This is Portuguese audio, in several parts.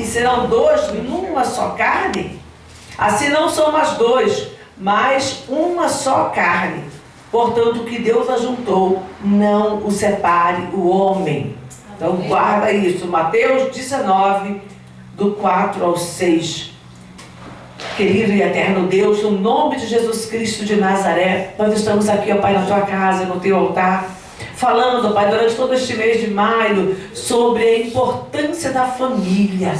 e serão dois numa só carne? Assim não são mais dois, mas uma só carne. Portanto, o que Deus ajuntou, não o separe o homem. Então guarda isso, Mateus 19, do 4 ao 6. Querido e eterno Deus, no nome de Jesus Cristo de Nazaré, nós estamos aqui, ó Pai, na tua casa, no teu altar, falando, ó Pai, durante todo este mês de maio, sobre a importância da família.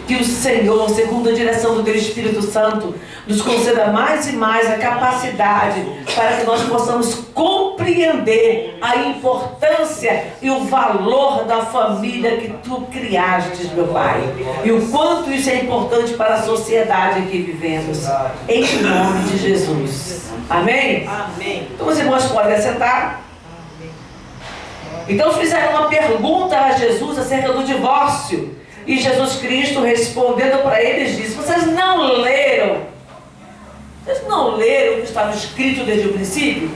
Que o Senhor, segundo a direção do teu Espírito Santo, nos conceda mais e mais a capacidade para que nós possamos compreender a importância e o valor da família que tu criaste, meu Pai. E o quanto isso é importante para a sociedade em que vivemos. Em nome de Jesus. Amém? Amém. Então os irmãos podem sentar. Então fizeram uma pergunta a Jesus acerca do divórcio. E Jesus Cristo, respondendo para eles, disse: vocês não leram? Vocês não leram o que estava escrito desde o princípio?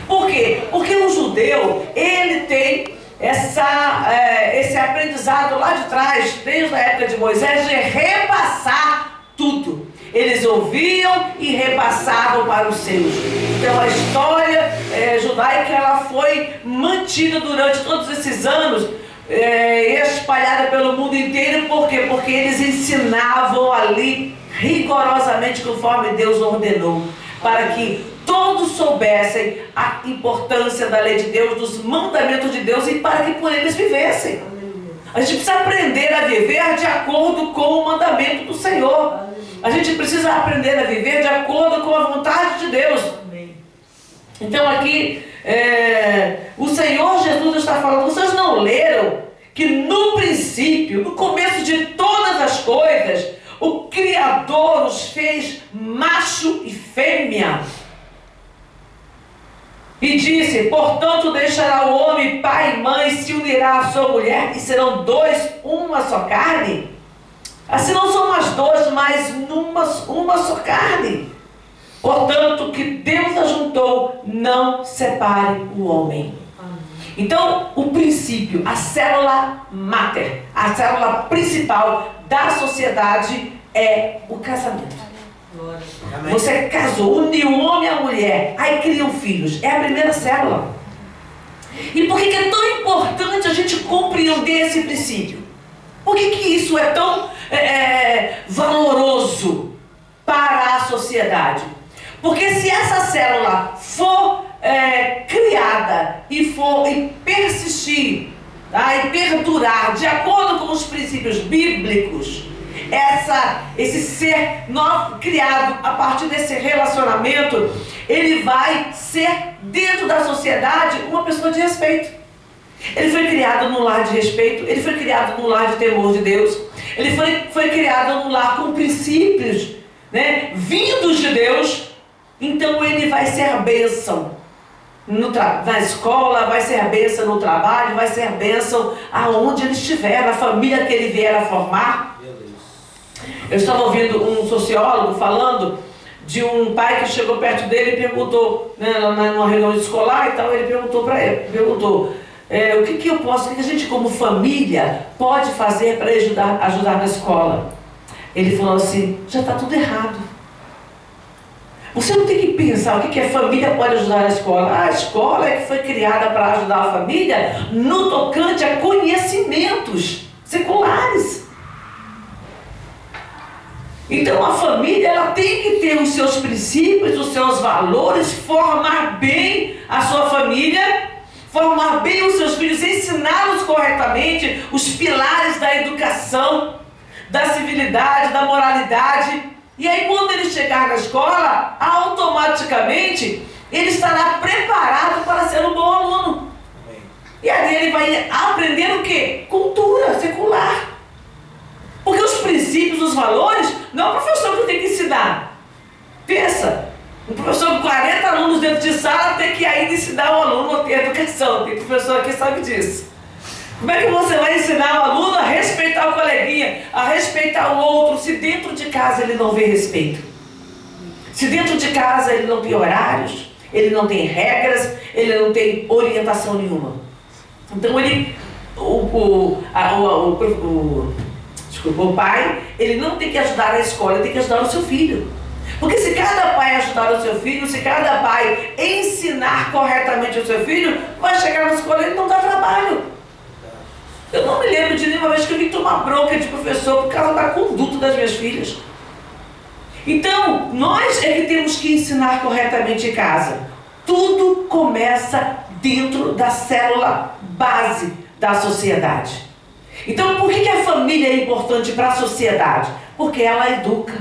Por quê? Porque o judeu, ele tem esse aprendizado lá de trás, desde a época de Moisés, de repassar tudo. Eles ouviam e repassavam para os seus. Então a história judaica, ela foi mantida durante todos esses anos, espalhada pelo mundo inteiro. Por quê? Porque eles ensinavam ali rigorosamente conforme Deus ordenou, para que todos soubessem a importância da lei de Deus, dos mandamentos de Deus, e para que por eles vivessem. A gente precisa aprender a viver de acordo com o mandamento do Senhor. A gente precisa aprender a viver de acordo com a vontade de Deus. Então aqui o Senhor Jesus está falando: vocês não leram que no princípio, no começo de todas as coisas, o Criador os fez macho e fêmea? E disse: portanto deixará o homem pai e mãe, se unirá à sua mulher, e serão dois uma só carne? Assim não são mais dois, mas uma só carne. Portanto, o que Deus ajuntou, não separe o homem. Então, o princípio, a célula máter, a célula principal da sociedade é o casamento. Você casou, uniu o homem e a mulher, aí criam filhos. É a primeira célula. E por que é tão importante a gente compreender esse princípio? Por que isso é tão valoroso para a sociedade? Porque se essa célula for criada e persistir, tá, e perdurar de acordo com os princípios bíblicos, esse ser novo, criado a partir desse relacionamento, ele vai ser, dentro da sociedade, uma pessoa de respeito. Ele foi criado num lar de respeito, ele foi criado num lar de temor de Deus, ele foi criado num lar com princípios, né, vindos de Deus. Então ele vai ser bênção na escola, vai ser bênção no trabalho, vai ser bênção aonde ele estiver, na família que ele vier a formar. Eu estava ouvindo um sociólogo falando de um pai que chegou perto dele e perguntou, né, numa reunião escolar e tal, ele perguntou para ele, o que a gente como família pode fazer para ajudar na escola? Ele falou assim: já está tudo errado. Você não tem que pensar o que a família pode ajudar na escola. A escola é que foi criada para ajudar a família no tocante a conhecimentos seculares. Então a família, ela tem que ter os seus princípios, os seus valores, formar bem a sua família, formar bem os seus filhos, ensiná-los corretamente os pilares da educação, da civilidade, da moralidade. E aí quando ele chegar na escola, automaticamente ele estará preparado para ser um bom aluno. E aí ele vai aprender o quê? Cultura secular. Porque os princípios, os valores, não é o professor que tem que ensinar. Pensa, um professor com 40 alunos dentro de sala tem que ainda ensinar o aluno a ter educação. Tem professor aqui que sabe disso. Como é que você vai ensinar o aluno a respeitar o coleguinha, a respeitar o outro, se dentro de casa ele não vê respeito? Se dentro de casa ele não tem horários, ele não tem regras, ele não tem orientação nenhuma. Então Desculpa, o pai, ele não tem que ajudar a escola, ele tem que ajudar o seu filho. Porque se cada pai ajudar o seu filho, se cada pai ensinar corretamente o seu filho, vai chegar na escola e ele não dá trabalho. Eu não me lembro de nenhuma vez que eu vim tomar bronca de professor por causa da conduta das minhas filhas. Então, nós é que temos que ensinar corretamente em casa. Tudo começa dentro da célula base da sociedade. Então, por que a família é importante para a sociedade? Porque ela educa,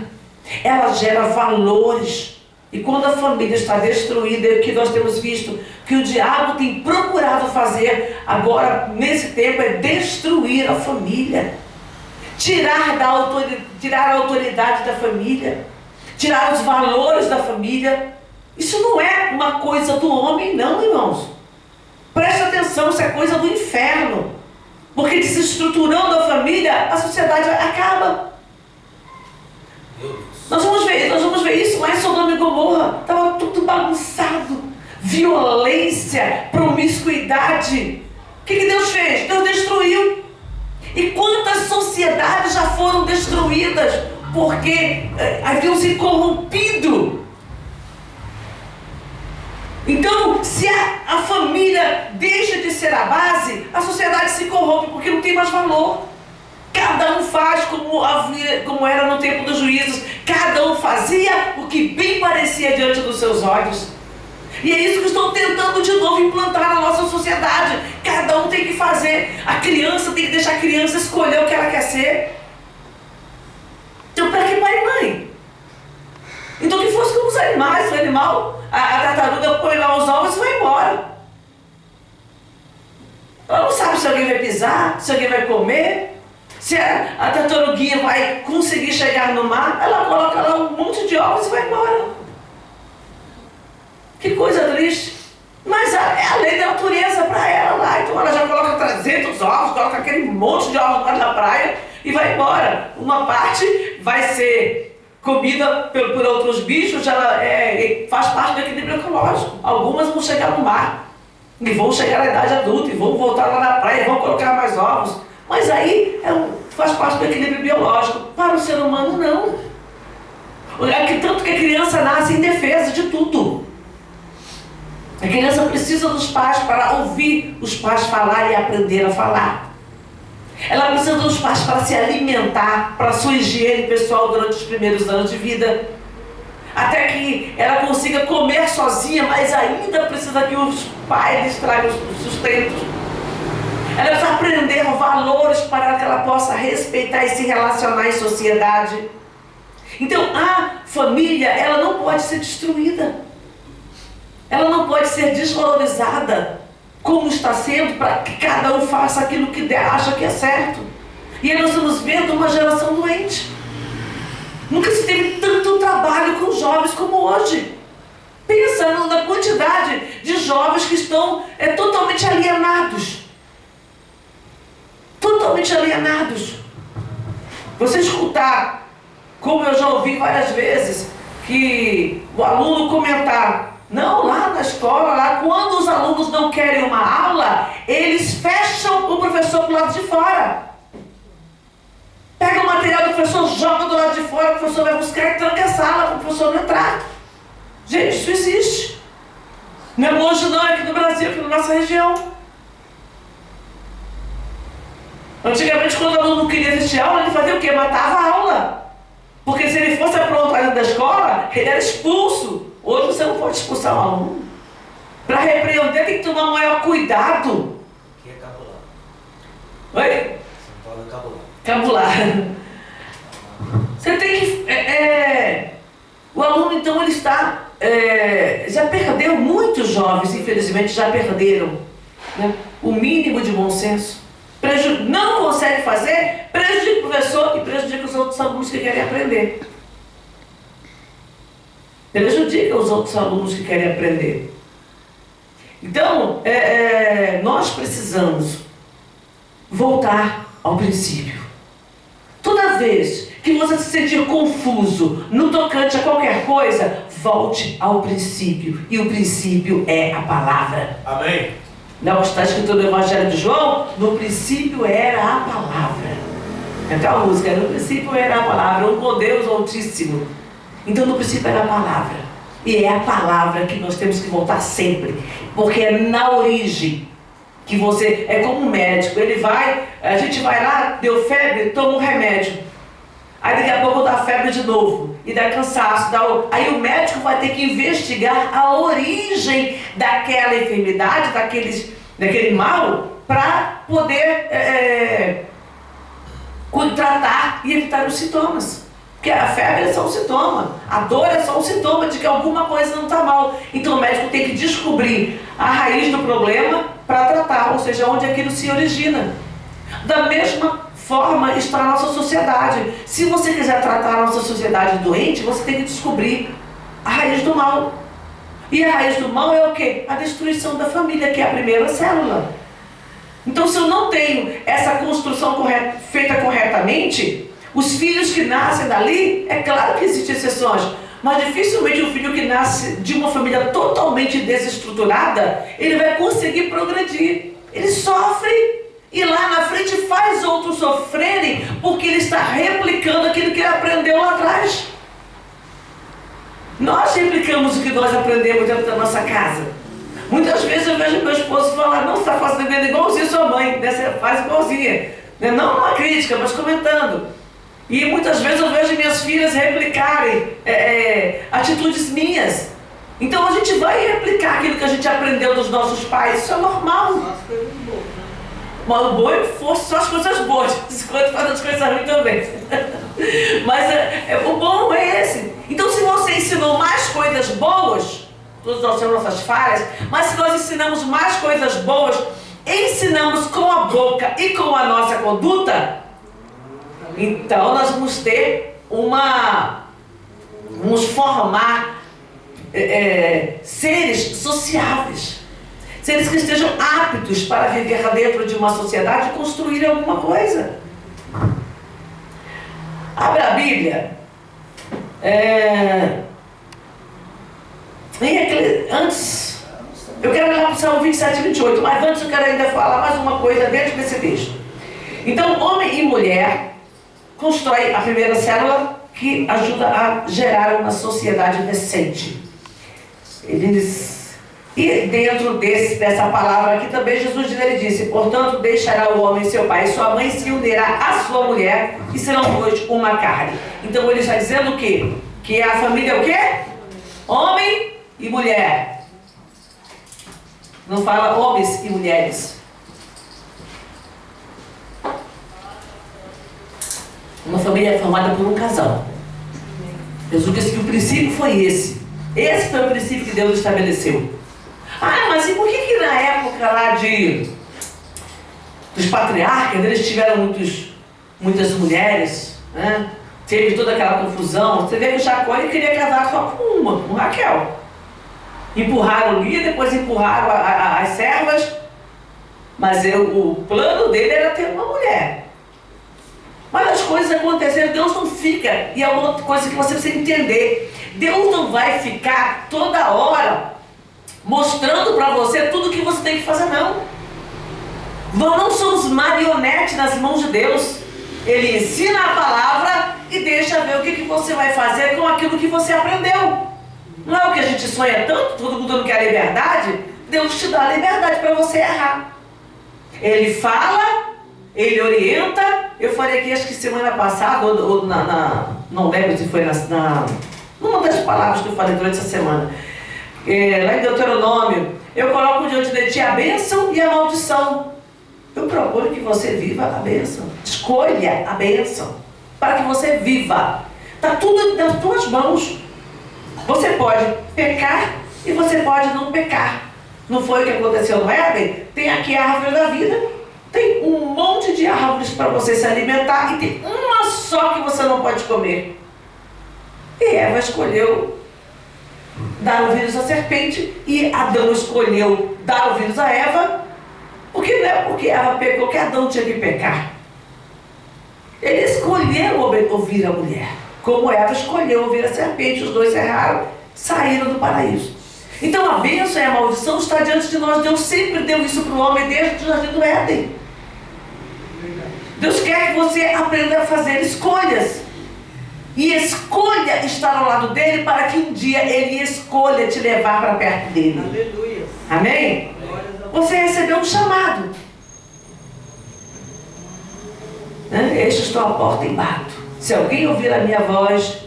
ela gera valores. E quando a família está destruída, é o que nós temos visto, que o diabo tem procurado fazer agora, nesse tempo, é destruir a família. Tirar a autoridade da família, tirar os valores da família. Isso não é uma coisa do homem, não, irmãos. Preste atenção, isso é coisa do inferno. Porque desestruturando a família, a sociedade acaba. Nós vamos ver isso lá em Sodoma e Gomorra. Estava tudo bagunçado. Violência, promiscuidade. O que Deus fez? Deus destruiu. E quantas sociedades já foram destruídas porque haviam se corrompido. Então, se a família deixa de ser a base, a sociedade se corrompe porque não tem mais valor. Cada um faz como era no tempo dos juízos. Cada um fazia o que bem parecia diante dos seus olhos. E é isso que estão tentando de novo implantar na nossa sociedade. Cada um tem que fazer. A criança tem que deixar a criança escolher o que ela quer ser. Então, para que pai e mãe? Então, que fosse como os animais. O animal, a tartaruga põe lá os ovos e vai embora. Ela não sabe se alguém vai pisar, se alguém vai comer. Se a tartaruguinha vai conseguir chegar no mar, ela coloca lá um monte de ovos e vai embora. Que coisa triste. Mas é a lei da natureza para ela lá. Então ela já coloca 300 ovos, coloca aquele monte de ovos lá na praia e vai embora. Uma parte vai ser comida por outros bichos, ela faz parte do equilíbrio ecológico. Algumas vão chegar no mar e vão chegar à idade adulta e vão voltar lá na praia e vão colocar mais ovos. Mas aí faz parte do equilíbrio biológico. Para o ser humano, não. Tanto que a criança nasce indefesa de tudo. A criança precisa dos pais para ouvir os pais falar e aprender a falar. Ela precisa dos pais para se alimentar, para a sua higiene pessoal durante os primeiros anos de vida. Até que ela consiga comer sozinha, mas ainda precisa que os pais lhes tragam o sustento. Ela precisa aprender valores para que ela possa respeitar e se relacionar em sociedade. Então, a família, ela não pode ser destruída. Ela não pode ser desvalorizada, como está sendo, para que cada um faça aquilo que acha que é certo. E aí nós estamos vendo uma geração doente. Nunca se teve tanto trabalho com jovens como hoje. Pensa na quantidade de jovens que estão totalmente alienados. Totalmente alienados. Você escutar, como eu já ouvi várias vezes, que o aluno comentar: não, lá na escola, lá quando os alunos não querem uma aula, eles fecham o professor do lado de fora. Pega o material do professor, joga do lado de fora, o professor vai buscar e tranca a sala para o professor não entrar. Gente, isso existe. Não é longe não, é aqui no Brasil, aqui na nossa região. Antigamente, quando o aluno não queria assistir aula, ele fazia o quê? Matava a aula. Porque se ele fosse aprontado da escola, ele era expulso. Hoje você não pode expulsar um aluno. Para repreender tem que tomar maior cuidado. Aqui é cabular. Oi? São Paulo é cabular. Cabular. Você tem que... O aluno, então, ele está... já perdeu, muitos jovens, infelizmente, já perderam, né, o mínimo de bom senso. Não consegue fazer, prejudica o professor e prejudica os outros alunos que querem aprender. Prejudica os outros alunos que querem aprender. Então, nós precisamos voltar ao princípio. Toda vez que você se sentir confuso no tocante a qualquer coisa, volte ao princípio. E o princípio é a palavra. Amém. Não está escrito no Evangelho de João: no princípio era a palavra. Então a música, no princípio era a palavra, um com Deus Altíssimo. Então no princípio era a palavra. E é a palavra que nós temos que voltar sempre. Porque é na origem que você, é como um médico, ele vai, a gente vai lá, deu febre, toma um remédio. Aí daqui a pouco dá febre de novo, e dá cansaço, aí o médico vai ter que investigar a origem daquela enfermidade, daquele mal, para poder tratar e evitar os sintomas. Porque a febre é só um sintoma, a dor é só um sintoma de que alguma coisa não está mal. Então o médico tem que descobrir a raiz do problema para tratar, ou seja, onde aquilo se origina. Da mesma forma está a nossa sociedade. Se você quiser tratar a nossa sociedade doente, você tem que descobrir a raiz do mal. E a raiz do mal é o quê? A destruição da família, que é a primeira célula. Então, se eu não tenho essa construção feita corretamente, os filhos que nascem dali, é claro que existem exceções, mas dificilmente um filho que nasce de uma família totalmente desestruturada, ele vai conseguir progredir. Ele sofre e lá na frente faz outros sofrerem, porque ele está replicando aquilo que ele aprendeu lá atrás. Nós replicamos o que nós aprendemos dentro da nossa casa. Muitas vezes eu vejo meu esposo falar, não, você está fazendo igualzinho sua mãe, né? Você faz igualzinha. Não uma crítica, mas comentando. E muitas vezes eu vejo minhas filhas replicarem atitudes minhas. Então a gente vai replicar aquilo que a gente aprendeu dos nossos pais, isso é normal. Mas o bom é que fosse só as coisas boas, enquanto faz as coisas ruins também. Mas o bom é esse. Então se você ensinou mais coisas boas, todos nós temos nossas falhas, mas se nós ensinamos mais coisas boas, ensinamos com a boca e com a nossa conduta, então nós vamos ter vamos formar seres sociáveis, seres que estejam aptos para viver dentro de uma sociedade e construir alguma coisa. Abra a Bíblia. Antes, eu quero olhar para o Salmo 27 e 28, mas antes eu quero ainda falar mais uma coisa dentro desse texto. Então, homem e mulher constrói a primeira célula que ajuda a gerar uma sociedade decente. E dentro dessa palavra aqui também Jesus ele disse, portanto deixará o homem seu pai e sua mãe, se unirá à sua mulher e serão dois uma carne. Então ele está dizendo o quê? Que a família é o quê? Homem e mulher. Não fala homens e mulheres. Uma família é formada por um casal. Jesus disse que o princípio foi esse. Esse foi o princípio que Deus estabeleceu. Ah, mas e por que na época lá dos patriarcas, eles tiveram muitas mulheres, né? Teve toda aquela confusão. Você vê que o Jacó ele queria casar só com Raquel. Empurraram Lia, depois empurraram as servas. Mas o plano dele era ter uma mulher. Mas as coisas aconteceram, Deus não fica, e é uma coisa que você precisa entender, Deus não vai ficar toda hora mostrando para você tudo o que você tem que fazer, não. Nós não somos marionetes nas mãos de Deus. Ele ensina a palavra e deixa ver o que você vai fazer com aquilo que você aprendeu. Não é o que a gente sonha tanto, todo mundo não quer a liberdade? Deus te dá a liberdade para você errar. Ele fala, ele orienta. Eu falei aqui, acho que semana passada, ou não lembro se foi numa das palavras que eu falei durante essa semana. Lá em Deuteronômio, eu coloco diante de ti a bênção e a maldição. Eu proponho que você viva a bênção. Escolha a bênção para que você viva. Está tudo nas tuas mãos. Você pode pecar e você pode não pecar. Não foi o que aconteceu no Éden? Tem aqui a árvore da vida. Tem um monte de árvores para você se alimentar e tem uma só que você não pode comer. E Eva escolheu dar ouvidos à serpente e Adão escolheu dar ouvidos a Eva, porque não é porque Eva pecou que Adão tinha que pecar. Ele escolheu ouvir a mulher, como Eva escolheu ouvir a serpente. Os dois erraram, saíram do paraíso. Então a bênção e a maldição está diante de nós. Deus sempre deu isso para o homem desde o jardim do Éden. Deus quer que você aprenda a fazer escolhas. E escolha estar ao lado dele para que um dia ele escolha te levar para perto dele. Aleluia. Amém? Você recebeu um chamado. Eis que estou à porta e bato. Se alguém ouvir a minha voz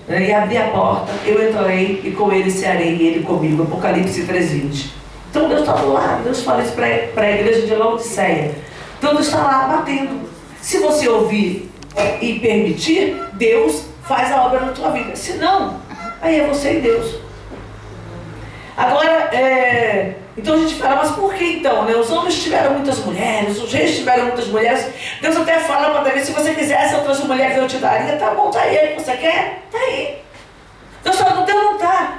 e abrir a porta, eu entrarei e com ele cearei e ele comigo. Apocalipse 3:20. Então Deus está do lado. Deus fala isso para a igreja de Laodiceia. Então Deus está lá batendo. Se você ouvir e permitir, Deus faz a obra na tua vida. Se não, aí é você e Deus. Agora, então a gente fala, mas por que então? Né? Os homens tiveram muitas mulheres, os reis tiveram muitas mulheres. Deus até fala para Davi, se você quisesse outras mulheres eu te daria. Tá bom, tá aí. Você quer? Tá aí. Deus não está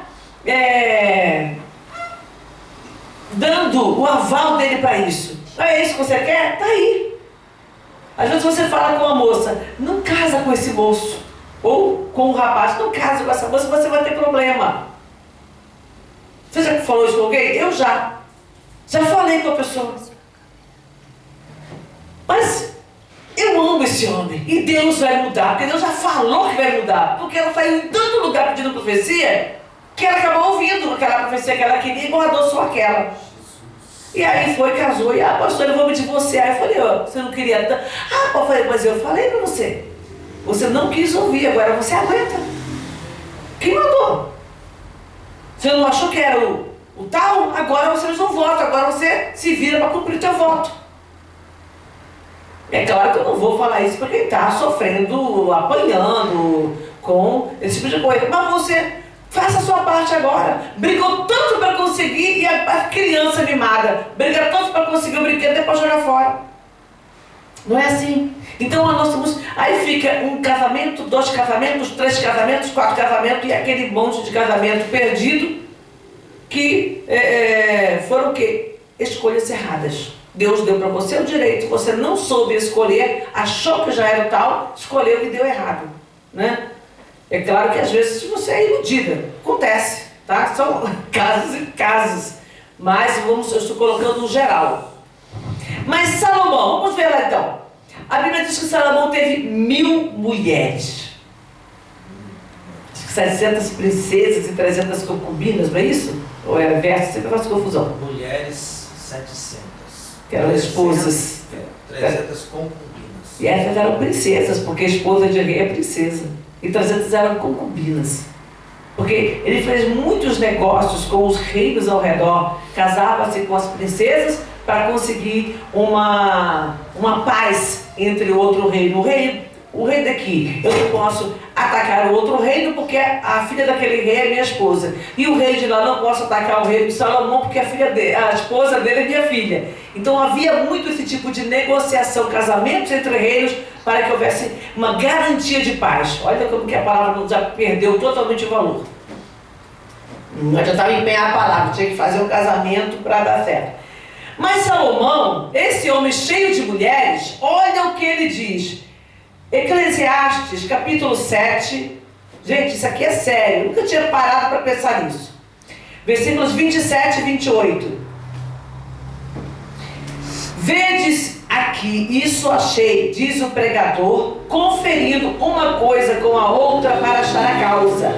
dando o aval dele para isso. É isso que você quer? Tá aí. Às vezes você fala com uma moça, não casa com esse moço. Ou com um rapaz, não casa com essa moça, você vai ter problema. Você já falou isso com alguém? Eu já. Já falei com a pessoa. Mas eu amo esse homem. E Deus vai mudar. Porque Deus já falou que vai mudar. Porque ela saiu em tanto lugar pedindo profecia, que ela acabou ouvindo aquela profecia que ela queria e guardou só aquela. E aí foi, casou. E pastor, eu vou me divorciar. Eu falei, você não queria tanto. Mas eu falei para você. Você não quis ouvir, agora você aguenta. Quem mandou? Você não achou que era o tal? Agora você fez um voto, agora você se vira para cumprir o teu voto. É claro que eu não vou falar isso para quem está sofrendo, apanhando com esse tipo de coisa. Mas você faça a sua parte agora. Brigou tanto para conseguir, e a criança mimada briga tanto para conseguir o brinquedo e depois jogar fora. Não é assim. Então nós estamos. Aí fica um casamento, 2 casamentos, 3 casamentos, 4 casamentos e aquele monte de casamento perdido que foram o quê? Escolhas erradas. Deus deu para você o direito, você não soube escolher, achou que já era o tal, escolheu e deu errado, né? É claro que às vezes você é iludida, acontece, tá? São casos e casos, mas eu estou colocando no geral. Mas Salomão, vamos ver lá então. A Bíblia diz que Salomão teve 1000 mulheres. 700 princesas e 300 concubinas, não é isso? Ou é verso? Sempre faz confusão. Mulheres 700. Que eram esposas. 300 concubinas. E essas eram princesas, porque a esposa de rei é princesa. E 300 eram concubinas. Porque ele fez muitos negócios com os reinos ao redor. Casava-se com as princesas para conseguir uma paz entre o outro reino. O rei daqui, eu não posso atacar o outro reino porque a filha daquele rei é minha esposa. E o rei de lá não posso atacar o rei de Salomão porque a esposa dele é minha filha. Então havia muito esse tipo de negociação, casamentos entre reinos, para que houvesse uma garantia de paz. Olha como que a palavra já perdeu totalmente o valor. Não adiantava empenhar a palavra, tinha que fazer um casamento para dar certo. Mas Salomão, esse homem cheio de mulheres, olha o que ele diz. Eclesiastes, capítulo 7. Gente, isso aqui é sério. Eu nunca tinha parado para pensar nisso. Versículos 27 e 28. Vedes aqui, isso achei, diz o pregador, conferindo uma coisa com a outra para achar a causa.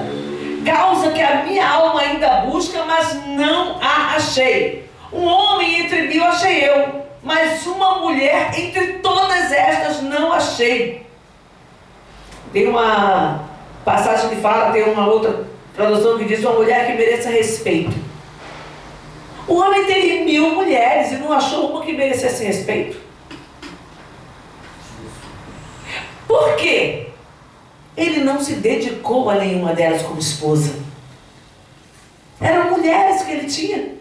Causa que a minha alma ainda busca, mas não a achei. Um homem entre 1000 achei eu, mas uma mulher entre todas estas não achei. Tem uma passagem que fala, tem uma outra tradução que diz uma mulher que mereça respeito. O homem teve 1000 mulheres e não achou uma que merecesse respeito. Por quê? Ele não se dedicou a nenhuma delas como esposa. Eram mulheres que ele tinha.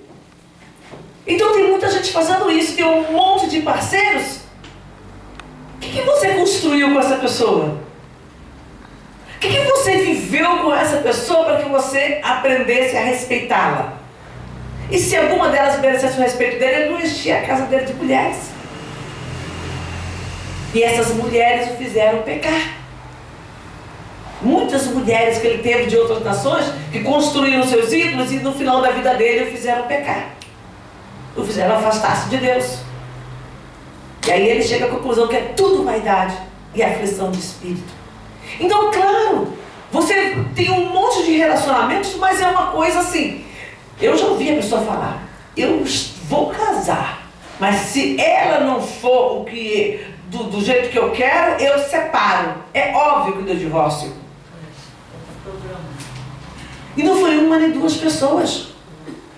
Então tem muita gente fazendo isso, tem um monte de parceiros. O que você construiu com essa pessoa? O que você viveu com essa pessoa para que você aprendesse a respeitá-la? E se alguma delas merecesse o respeito dele, ele não enchia a casa dele de mulheres. E essas mulheres o fizeram pecar. Muitas mulheres que ele teve de outras nações, que construíram seus ídolos e no final da vida dele o fizeram pecar. O fizeram afastar-se de Deus. E aí ele chega à conclusão que é tudo vaidade e aflição de espírito. Então, claro, você tem um monte de relacionamentos, mas é uma coisa assim. Eu já ouvi a pessoa falar, eu vou casar, mas se ela não for do jeito que eu quero, eu separo. É óbvio que deu divórcio. E não foi uma nem duas pessoas.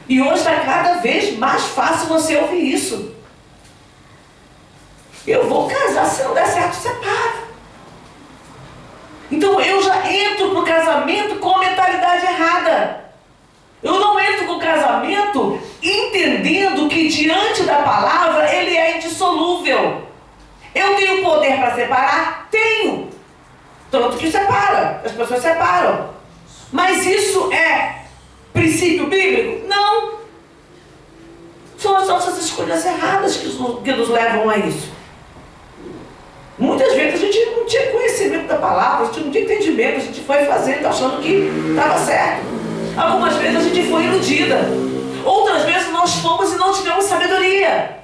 E hoje está cada vez mais fácil você ouvir isso. Eu vou casar, se não der certo, separa. Então eu já entro para o casamento com a mentalidade errada. Eu não entro com o casamento entendendo que diante da palavra ele é indissolúvel. Eu tenho poder para separar? Tenho. Tanto que separa, as pessoas separam. Mas isso é princípio bíblico? Não. São as nossas escolhas erradas que nos levam a isso. Muitas vezes a gente não tinha conhecimento da palavra, a gente não tinha entendimento, a gente foi fazendo achando que estava certo. Algumas vezes a gente foi iludida. Outras vezes nós fomos e não tivemos sabedoria.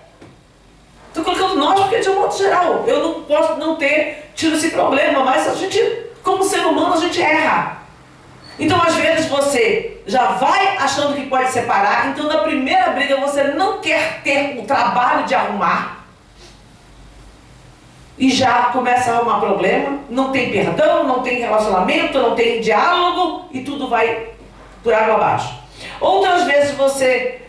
Estou colocando nós porque de um modo geral. Eu não posso não ter tido esse problema, mas a gente, como ser humano, a gente erra. Então às vezes você já vai achando que pode separar, então na primeira briga você não quer ter o trabalho de arrumar. E já começa a arrumar problema, não tem perdão, não tem relacionamento, não tem diálogo e tudo vai por água abaixo. Outras vezes você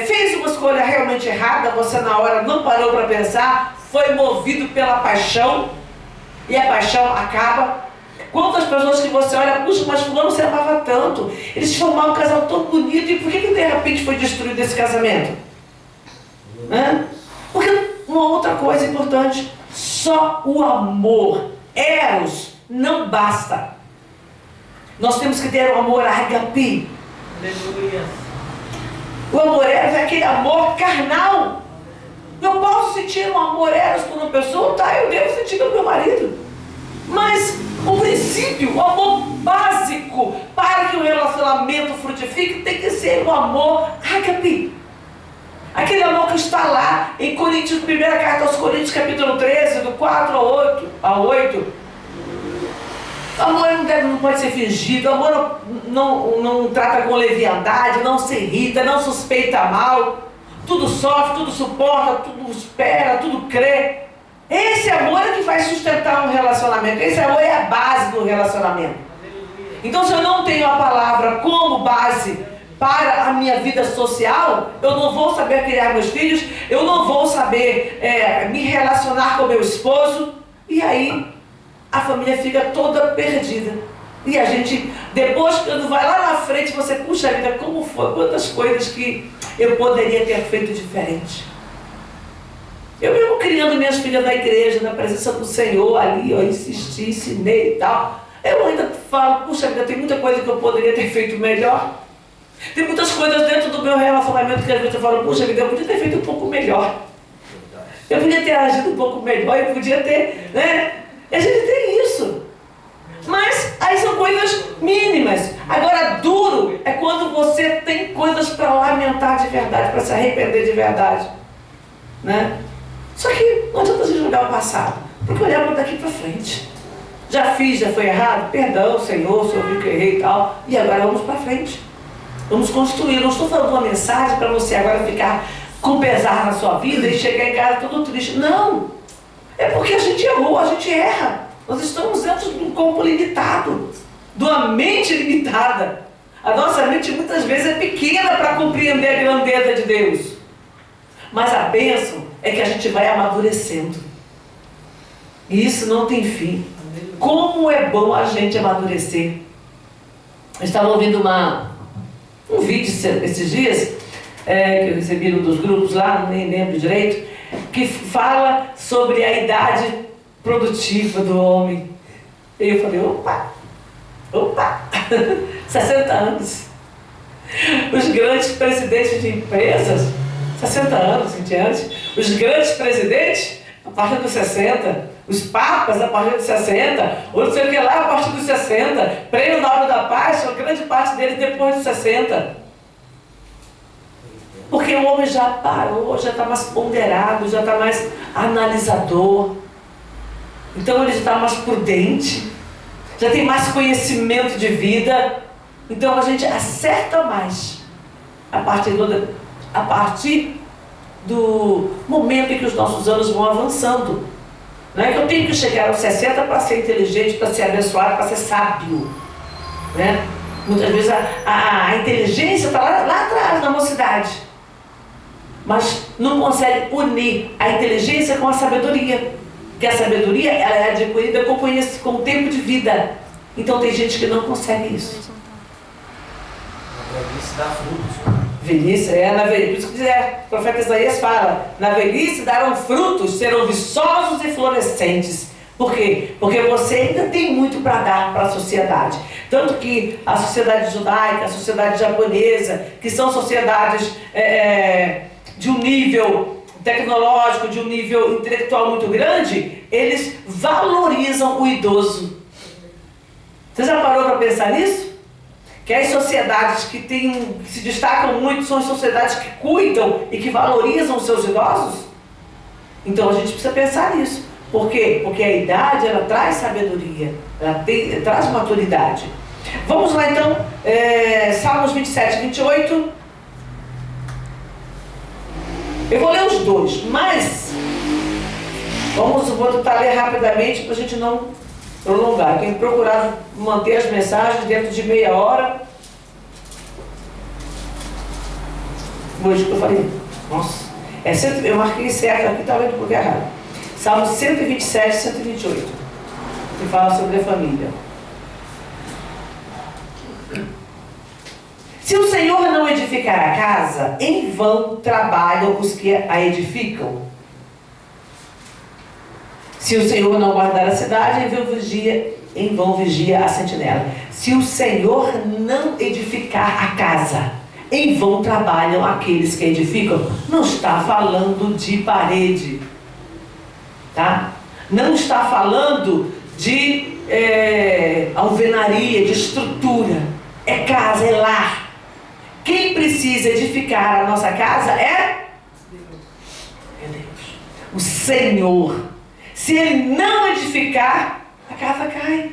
fez uma escolha realmente errada, você na hora não parou para pensar, foi movido pela paixão e a paixão acaba. Quantas pessoas que você olha, puxa, mas fulano você amava tanto, eles formaram um casal tão bonito, e por que de repente foi destruído esse casamento? Porque uma outra coisa importante, só o amor, eros, não basta. Nós temos que ter o amor agape. Aleluia. O amor eros é aquele amor carnal. Eu posso sentir um amor eros por uma pessoa, tá, eu devo sentir pelo meu marido. Mas o princípio, o amor básico para que o relacionamento frutifique tem que ser o amor agape. Aquele amor que está lá em Coríntios, primeira carta aos Coríntios, capítulo 13, do 4 a 8. O amor não pode ser fingido, o amor não trata com leviandade, não se irrita, não suspeita mal, tudo sofre, tudo suporta, tudo espera, tudo crê. Esse amor é que vai sustentar um relacionamento, esse amor é a base do relacionamento. Então se eu não tenho a palavra como base para a minha vida social, eu não vou saber criar meus filhos, eu não vou saber me relacionar com meu esposo, e aí a família fica toda perdida. E a gente, depois quando vai lá na frente, você, puxa vida, como foi, quantas coisas que eu poderia ter feito diferente. Eu mesmo criando minhas filhas na igreja, na presença do Senhor, ali, eu insisti, ensinei e tal. Eu ainda falo, puxa vida, tem muita coisa que eu poderia ter feito melhor. Tem muitas coisas dentro do meu relacionamento que às vezes eu falo, puxa vida, eu podia ter feito um pouco melhor. Eu podia ter agido um pouco melhor, eu podia ter, né? E a gente tem isso. Mas aí são coisas mínimas. Agora, duro é quando você tem coisas para lamentar de verdade, para se arrepender de verdade, né? Só que não adianta a gente olhar o passado, porque olhar para daqui para frente. Já fiz, já foi errado, perdão, Senhor, o Senhor viu que eu errei e tal, e agora vamos para frente. Vamos construir. Não estou falando uma mensagem para você agora ficar com pesar na sua vida e chegar em casa todo triste. Não! É porque a gente errou, a gente erra. Nós estamos dentro de um corpo limitado, de uma mente limitada. A nossa mente muitas vezes é pequena para compreender a grandeza de Deus. Mas a bênção é que a gente vai amadurecendo. E isso não tem fim. Como é bom a gente amadurecer. Eu estava ouvindo um vídeo esses dias, que eu recebi num dos grupos lá, nem lembro direito, que fala sobre a idade produtiva do homem. E eu falei, opa, 60 anos. Os grandes presidentes de empresas, 60 anos em diante, os grandes presidentes, a partir dos 60, os papas a partir dos 60, ou não sei o que lá a partir dos 60, prêmio Nobel da Paz, a grande parte deles depois dos 60. Porque o homem já parou, já está mais ponderado, já está mais analisador. Então ele já está mais prudente, já tem mais conhecimento de vida. Então a gente acerta mais a partir do momento em que os nossos anos vão avançando. Não é que eu tenho que chegar aos 60 para ser inteligente, para ser abençoado, para ser sábio, né? Muitas vezes a inteligência está lá atrás, na mocidade, mas não consegue unir a inteligência com a sabedoria, porque a sabedoria ela é adquirida com o tempo de vida. Então tem gente que não consegue isso. A velhice dá frutos. Velhice, na velhice, por isso que o profeta Isaías fala, na velhice darão frutos, serão viçosos e florescentes. Por quê? Porque você ainda tem muito para dar para a sociedade. Tanto que a sociedade judaica, a sociedade japonesa, que são sociedades de um nível tecnológico, de um nível intelectual muito grande, eles valorizam o idoso. Você já parou para pensar nisso? Que as sociedades que se destacam muito são as sociedades que cuidam e que valorizam os seus idosos? Então a gente precisa pensar nisso. Por quê? Porque a idade ela traz sabedoria, ela traz maturidade. Vamos lá então, Salmos 27 e 28. Eu vou ler os dois, mas vou tentar ler rapidamente para a gente não prolongar. Tenho procurado manter as mensagens dentro de meia hora. Hoje que eu falei, nossa, eu marquei certo aqui, estava indo por errado. Salmos 127 e 128, que fala sobre a família. Se o Senhor não edificar a casa, em vão trabalham os que a edificam. Se o Senhor não guardar a cidade, em vão vigia a sentinela. Se o Senhor não edificar a casa, em vão trabalham aqueles que edificam. Não está falando de parede, tá? Não está falando de alvenaria, de estrutura. É casa, é lar. Quem precisa edificar a nossa casa é Deus, o Senhor. Se Ele não edificar, a casa cai.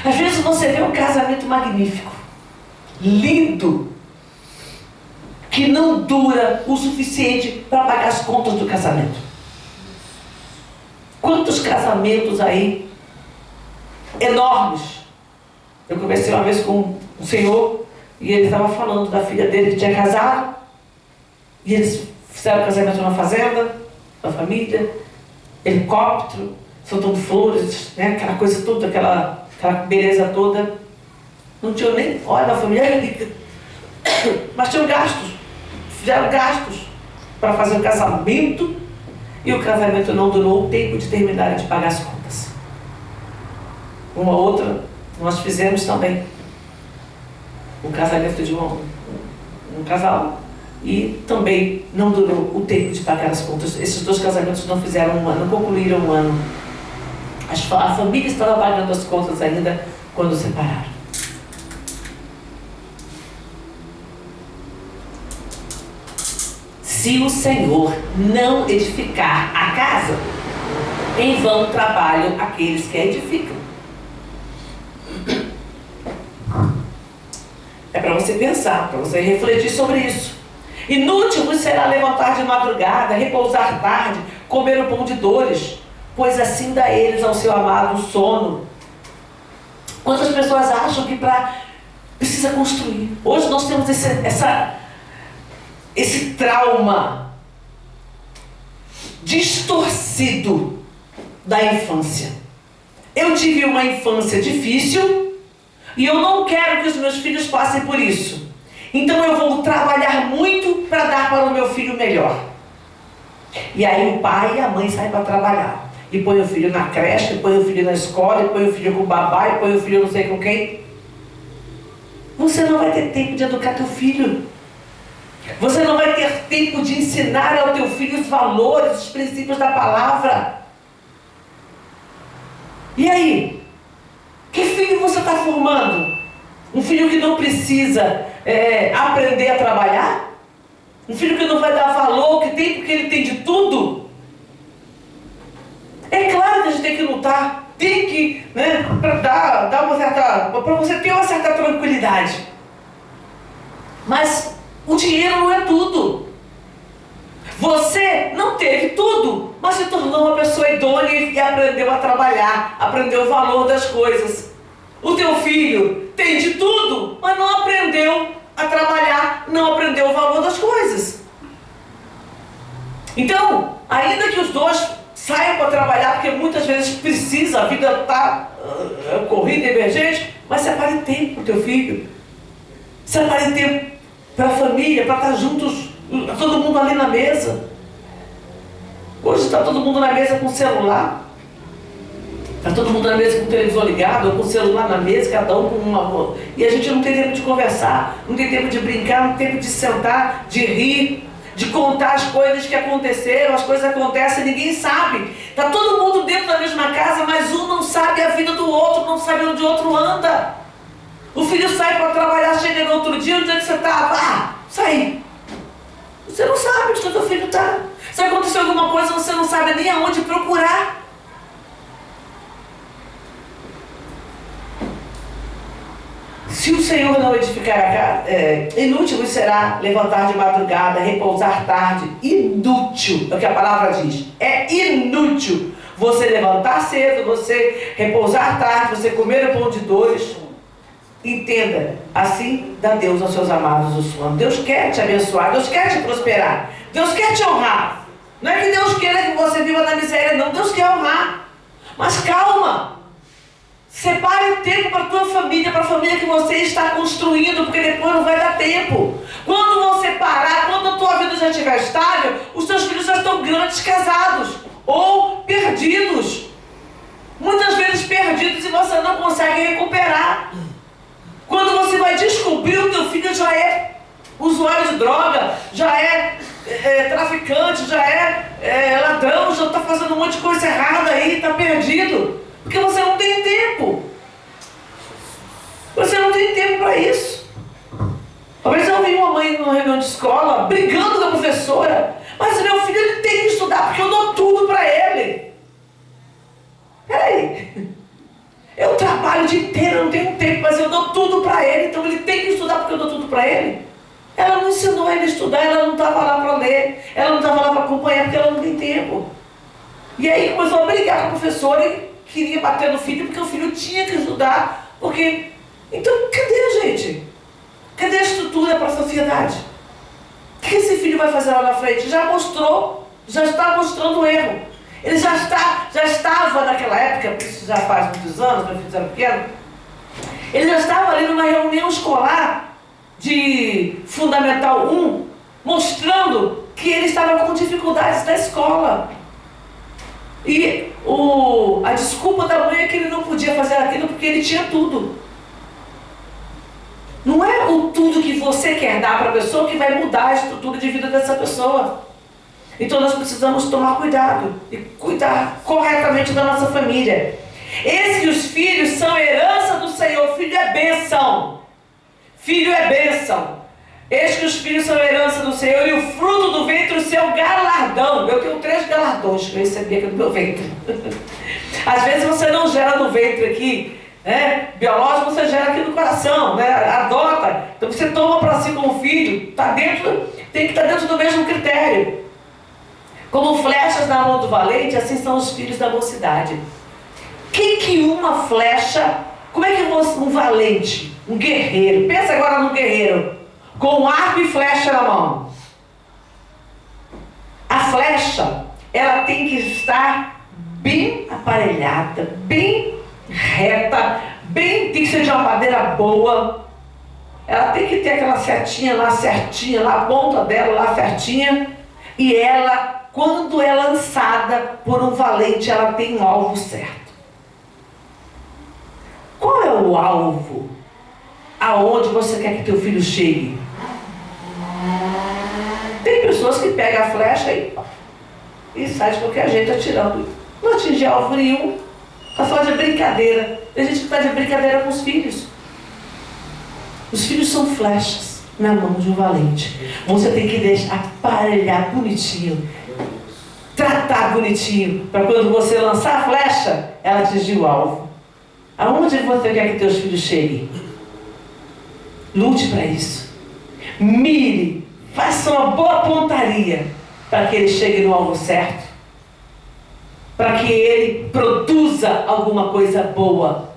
Às vezes você vê um casamento magnífico, lindo, que não dura o suficiente para pagar as contas do casamento. Quantos casamentos aí enormes. Eu conversei uma vez com um senhor e ele estava falando da filha dele que tinha casado, e eles fizeram o casamento numa fazenda, da família, helicóptero, soltando flores, né? Aquela coisa toda, aquela beleza toda. Não tinham nem, olha, a família era rica, mas tinham gastos, fizeram gastos para fazer o casamento, e o casamento não durou o tempo de terminar de pagar as contas. Uma outra, nós fizemos também o casamento de um casal, e também não durou o tempo de pagar as contas. Esses dois casamentos não fizeram um ano, não concluíram um ano. A família estava pagando as contas ainda quando separaram. Se o Senhor não edificar a casa, em vão trabalham aqueles que a edificam. É para você pensar, para você refletir sobre isso. Inútil vos será levantar de madrugada, repousar tarde, comer o pão de dores, pois assim dá eles ao seu amado o sono. Quantas pessoas acham que precisa construir? Hoje nós temos esse trauma distorcido da infância. Eu tive uma infância difícil e eu não quero que os meus filhos passem por isso. Então eu vou trabalhar muito para dar para o meu filho melhor. E aí o pai e a mãe saem para trabalhar. E põe o filho na creche, põe o filho na escola, põe o filho com o babá, e põe o filho não sei com quem. Você não vai ter tempo de educar teu filho. Você não vai ter tempo de ensinar ao teu filho os valores, os princípios da palavra. E aí? Que filho você está formando? Um filho que não precisa aprender a trabalhar? Um filho que não vai dar valor, que tem porque ele tem de tudo. É claro que a gente tem que lutar, tem que, né, para você ter uma certa tranquilidade. Mas o dinheiro não é tudo. Você não teve tudo, mas se tornou uma pessoa idônea e aprendeu a trabalhar, aprendeu o valor das coisas. O teu filho tem de tudo, mas não aprendeu a trabalhar, não aprendeu o valor das coisas. Então, ainda que os dois saiam para trabalhar, porque muitas vezes precisa, a vida está corrida, emergente, mas separe tempo para o teu filho. Separe tempo para a família, para estar juntos, todo mundo ali na mesa. Hoje está todo mundo na mesa com celular. Está todo mundo na mesa com o televisor ligado, ou com o celular na mesa, cada um com uma... E a gente não tem tempo de conversar, não tem tempo de brincar, não tem tempo de sentar, de rir, de contar as coisas que aconteceram. As coisas acontecem e ninguém sabe. Está todo mundo dentro da mesma casa, mas um não sabe a vida do outro, não sabe onde o outro anda. O filho sai para trabalhar, chega no outro dia, onde é que você estava? Ah, saí. Você não sabe onde o teu filho está. Se aconteceu alguma coisa, você não sabe nem aonde procurar. Se o Senhor não edificar a casa, inútil será levantar de madrugada, repousar tarde. Inútil, é o que a palavra diz. É inútil você levantar cedo, você repousar tarde, você comer o pão de dores. Entenda, assim dá Deus aos seus amados o sono. Deus quer te abençoar, Deus quer te prosperar, Deus quer te honrar. Não é que Deus queira que você viva na miséria, não. Deus quer honrar. Mas calma. Separe tempo para a tua família, para a família que você está construindo, porque depois não vai dar tempo. Quando você parar, quando a tua vida já estiver estável, os teus filhos já estão grandes, casados ou perdidos. Muitas vezes perdidos e você não consegue recuperar. Quando você vai descobrir, o teu filho já é usuário de droga, já é traficante, já é ladrão, já está fazendo um monte de coisa errada aí, está perdido. Porque você não tem tempo. Você não tem tempo para isso. Uma vez eu vi uma mãe numa reunião de escola, brigando com a professora. Mas o meu filho, ele tem que estudar, porque eu dou tudo para ele. Peraí. Eu trabalho o dia inteiro, eu não tenho tempo, mas eu dou tudo para ele. Então ele tem que estudar porque eu dou tudo para ele. Ela não ensinou ele a estudar, ela não estava lá para ler. Ela não estava lá para acompanhar, porque ela não tem tempo. E aí começou a brigar com a professora e queria bater no filho, porque o filho tinha que estudar, porque... Então, cadê, gente? Cadê a estrutura para a sociedade? O que esse filho vai fazer lá na frente? Já mostrou, já está mostrando o erro. Ele já estava naquela época, isso já faz muitos anos, meu filho era pequeno, ele já estava ali numa reunião escolar de Fundamental 1, mostrando que ele estava com dificuldades na escola. E a desculpa da mãe é que ele não podia fazer aquilo porque ele tinha tudo. Não é o tudo que você quer dar para a pessoa que vai mudar a estrutura de vida dessa pessoa. Então nós precisamos tomar cuidado e cuidar corretamente da nossa família. Eis que os filhos são herança do Senhor. Filho é bênção. Filho é bênção. Eis que os filhos são herança do Senhor e o fruto do ventre o seu galardão. Eu tenho 3 galardões que eu recebi aqui no meu ventre. Às vezes você não gera no ventre aqui, né? Biológico, você gera aqui no coração, né? Adota. Então você toma para si como filho, tem que estar dentro do mesmo critério. Como flechas na mão do valente, assim são os filhos da mocidade. Que uma flecha, como é que um valente, um guerreiro, pensa agora no guerreiro, com arco e flecha na mão. A flecha, ela tem que estar bem aparelhada, bem reta, tem que ser de uma madeira boa. Ela tem que ter aquela setinha lá certinha, lá a ponta dela lá certinha. E ela, quando é lançada por um valente, ela tem um alvo certo. Qual é o alvo? Aonde você quer que teu filho chegue? Tem pessoas que pegam a flecha e sai de qualquer jeito atirando. Não atingir alvo nenhum. Está só de brincadeira. Tem gente que está de brincadeira com os filhos. Os filhos são flechas. na mão de um valente. Você tem que deixar aparelhar bonitinho, tratar bonitinho, para quando você lançar a flecha, ela atingir o alvo. Aonde você quer que teus filhos cheguem? Lute para isso. Mire, faça uma boa pontaria para que ele chegue no alvo certo, para que ele produza alguma coisa boa.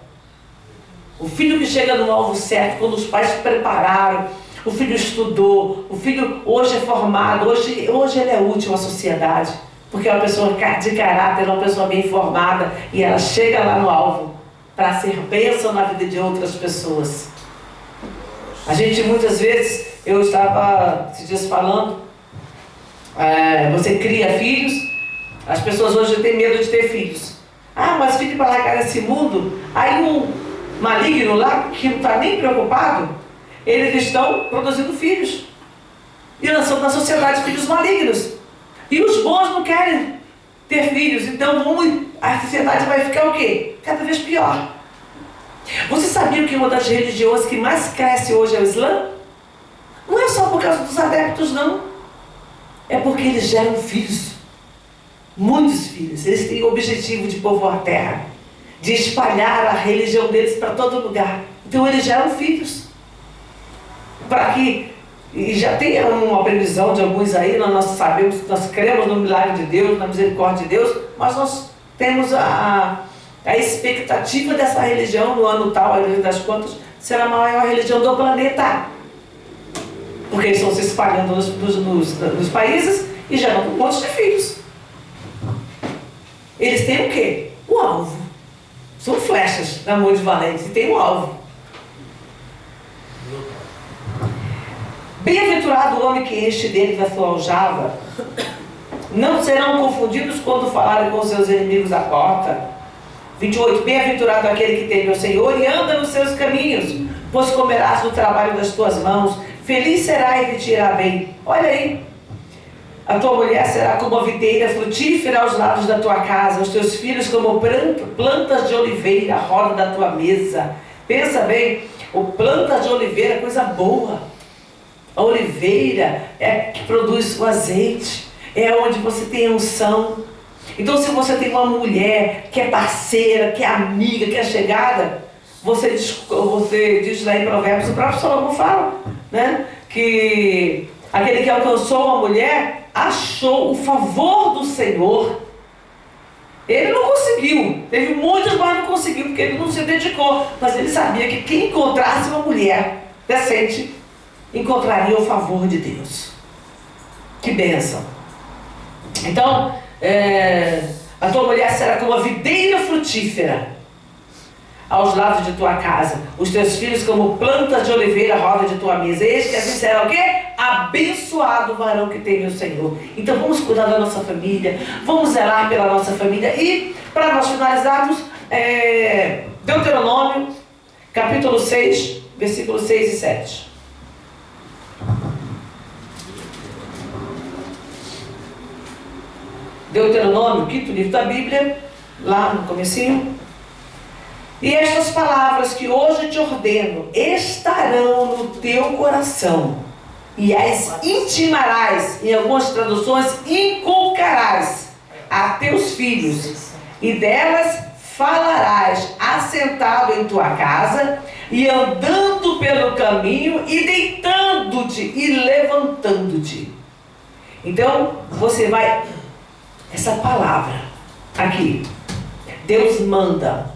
O filho que chega no alvo certo, quando os pais se prepararam, o filho estudou, o filho hoje é formado, hoje ele é útil à sociedade, porque é uma pessoa de caráter, é uma pessoa bem formada, e ela chega lá no alvo para ser bênção na vida de outras pessoas. A gente muitas vezes, eu estava esses dias falando, você cria filhos, as pessoas hoje têm medo de ter filhos. Ah, mas filho para largar esse mundo, aí um maligno lá, que não está nem preocupado, eles estão produzindo filhos e lançando na sociedade filhos malignos, e os bons não querem ter filhos, então a sociedade vai ficar o quê? Cada vez pior. Você sabia que uma das religiões que mais cresce hoje é o Islã? Não é só por causa dos adeptos, não, é porque eles geram filhos, muitos filhos. Eles têm o objetivo de povoar a terra, de espalhar a religião deles para todo lugar. Então eles geram filhos. Para que, e já tem uma previsão de alguns aí, nós sabemos, nós cremos no milagre de Deus, na misericórdia de Deus, mas nós temos a expectativa dessa religião no ano tal, das contas, será a maior religião do planeta. Porque eles estão se espalhando nos países e gerando um monte de filhos. Eles têm o quê? O alvo. São flechas na mão de valentes e tem um alvo. Bem-aventurado o homem que enche dele da sua aljava. Não serão confundidos quando falarem com seus inimigos à porta. 28. Bem-aventurado aquele que teme ao Senhor e anda nos seus caminhos, pois comerás do trabalho das tuas mãos. Feliz será e te irá bem. Olha aí. A tua mulher será como a videira frutífera aos lados da tua casa, os teus filhos como plantas de oliveira à roda da tua mesa. Pensa bem, o plantas de oliveira é coisa boa. A oliveira é que produz o azeite, é onde você tem a unção. Então, se você tem uma mulher que é parceira, que é amiga, que é chegada, você diz lá em Provérbios, o próprio Salomão fala, né? Que aquele que alcançou uma mulher achou o favor do Senhor. Ele não conseguiu, teve muitos, mas não conseguiu, porque ele não se dedicou. Mas ele sabia que quem encontrasse uma mulher decente, encontraria o favor de Deus. Que bênção. Então, a tua mulher será como a videira frutífera aos lados de tua casa, os teus filhos como plantas de oliveira à roda de tua mesa. Este que assim será o quê? Abençoado o varão que teme o Senhor. Então vamos cuidar da nossa família, vamos zelar pela nossa família. E para nós finalizarmos, Deuteronômio capítulo 6, versículos 6 e 7. Deuteronômio, quinto livro da Bíblia, lá no comecinho. E estas palavras que hoje te ordeno estarão no teu coração, e as intimarás, em algumas traduções, inculcarás a teus filhos, e delas falarás assentado em tua casa, e andando pelo caminho, e deitando-te e levantando-te. Então, você vai... Essa palavra aqui, Deus manda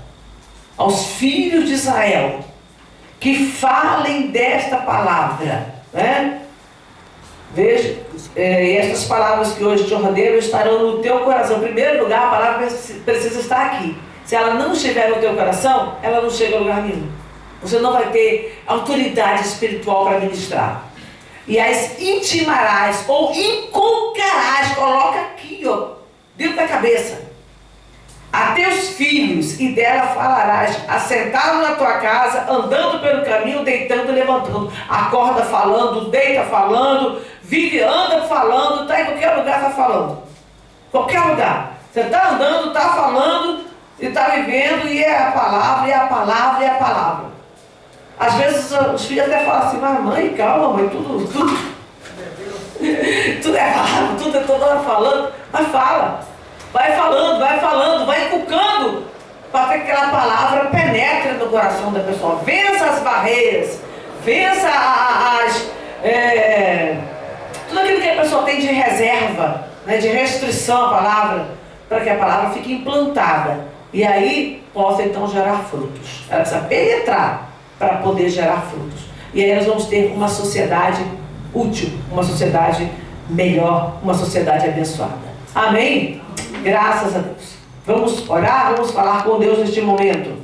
aos filhos de Israel que falem desta palavra, né? Veja, estas palavras que hoje te ordeno estarão no teu coração. Em primeiro lugar, a palavra precisa estar aqui. Se ela não estiver no teu coração, ela não chega a lugar nenhum. Você não vai ter autoridade espiritual para ministrar. E as intimarás ou inculcarás, coloca aqui, ó, dentro da cabeça, a teus filhos, e dela falarás, assentado na tua casa, andando pelo caminho, deitando e levantando. Acorda falando, deita falando, vive, anda falando, está em qualquer lugar, está falando. Qualquer lugar. Você está andando, está falando, e está vivendo, e é a palavra, e é a palavra, e é a palavra. Às vezes os filhos até falam assim, mas mãe, calma, mãe, tudo tudo é errado, tudo é toda hora falando, mas fala. Vai falando, vai inculcando, para que aquela palavra penetre no coração da pessoa. Vença as barreiras, vença tudo aquilo que a pessoa tem de reserva, né, de restrição à palavra, para que a palavra fique implantada. E aí possa então gerar frutos. Ela precisa penetrar para poder gerar frutos. E aí nós vamos ter uma sociedade útil, uma sociedade melhor, uma sociedade abençoada. Amém? Graças a Deus. Vamos orar, vamos falar com Deus neste momento.